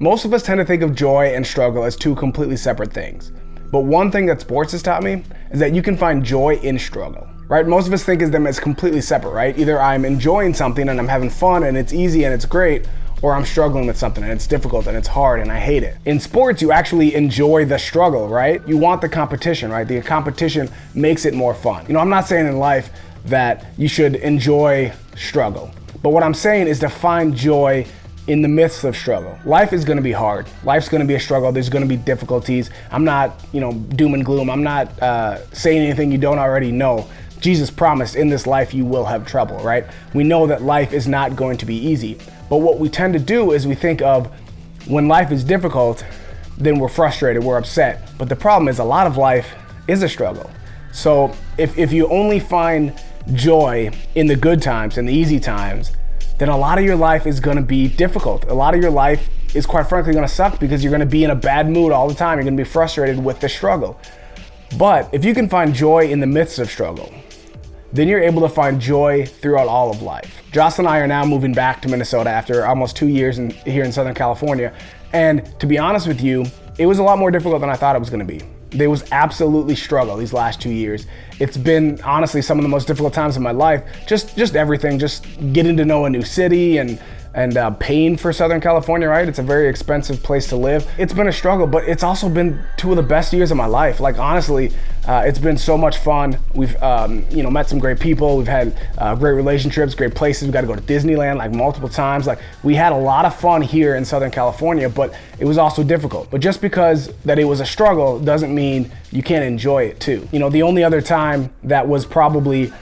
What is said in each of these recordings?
Most of us tend to think of joy and struggle as two completely separate things. But one thing that sports has taught me is that you can find joy in struggle, right? Most of us think of them as completely separate, right? Either I'm enjoying something and I'm having fun and it's easy and it's great, or I'm struggling with something and it's difficult and it's hard and I hate it. In sports, you actually enjoy the struggle, right? You want the competition, right? The competition makes it more fun. I'm not saying in life that you should enjoy struggle, but what I'm saying is to find joy in the midst of struggle. Life is gonna be hard. Life's gonna be a struggle. There's gonna be difficulties. I'm not, doom and gloom. I'm not saying anything you don't already know. Jesus promised in this life you will have trouble, right? We know that life is not going to be easy. But what we tend to do is we think of when life is difficult, then we're frustrated, we're upset. But the problem is a lot of life is a struggle. So if you only find joy in the good times and the easy times, then a lot of your life is gonna be difficult. A lot of your life is quite frankly gonna suck because you're gonna be in a bad mood all the time. You're gonna be frustrated with the struggle. But if you can find joy in the midst of struggle, then you're able to find joy throughout all of life. Jocelyn and I are now moving back to Minnesota after almost 2 years here in Southern California. And to be honest with you, it was a lot more difficult than I thought it was gonna be. There was absolutely struggle these last 2 years. It's been honestly some of the most difficult times of my life. Just everything, just getting to know a new city and paying for Southern California, right? It's a very expensive place to live. It's been a struggle, but it's also been 2 of the best years of my life. Like honestly, it's been so much fun. We've met some great people. We've had great relationships, great places. We got to go to Disneyland like multiple times. Like we had a lot of fun here in Southern California, but it was also difficult. But just because that it was a struggle doesn't mean you can't enjoy it too. The only other time that was probably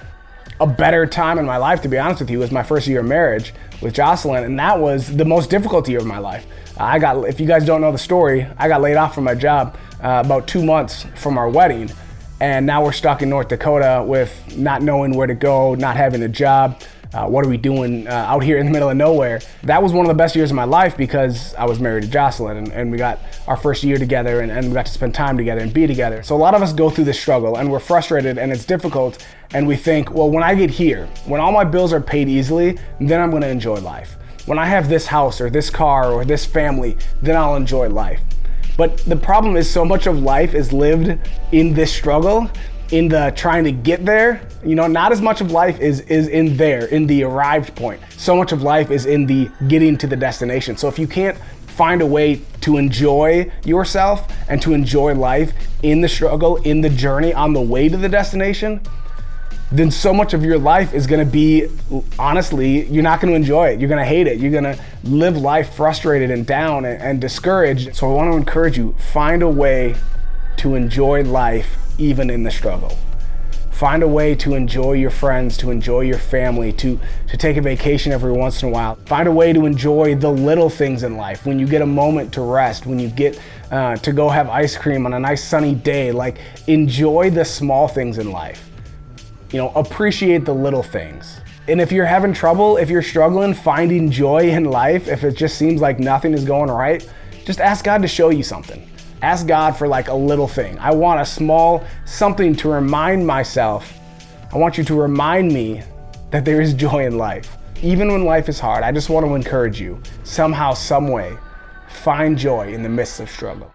a better time in my life, to be honest with you, was my first year of marriage with Jocelyn, and that was the most difficult year of my life. If you guys don't know the story, I got laid off from my job about 2 months from our wedding, and now we're stuck in North Dakota with not knowing where to go, not having a job. What are we doing out here in the middle of nowhere? That was one of the best years of my life because I was married to Jocelyn and we got our first year together and we got to spend time together and be together. So a lot of us go through this struggle and we're frustrated and it's difficult and we think, well, when I get here, when all my bills are paid easily, then I'm gonna enjoy life. When I have this house or this car or this family, then I'll enjoy life. But the problem is so much of life is lived in this struggle, in the trying to get there. Not as much of life is in there, in the arrived point. So much of life is in the getting to the destination. So if you can't find a way to enjoy yourself and to enjoy life in the struggle, in the journey, on the way to the destination, then so much of your life is gonna be, honestly, you're not gonna enjoy it. You're gonna hate it. You're gonna live life frustrated and down and discouraged. So I wanna encourage you, find a way to enjoy life even in the struggle. Find a way to enjoy your friends, to enjoy your family, to take a vacation every once in a while. Find a way to enjoy the little things in life. When you get a moment to rest, when you get to go have ice cream on a nice sunny day, like enjoy the small things in life. Appreciate the little things. And if you're having trouble, if you're struggling finding joy in life, if it just seems like nothing is going right, just ask God to show you something. Ask God for like a little thing. I want a small something to remind myself. I want you to remind me that there is joy in life. Even when life is hard, I just want to encourage you, somehow, some way, find joy in the midst of struggle.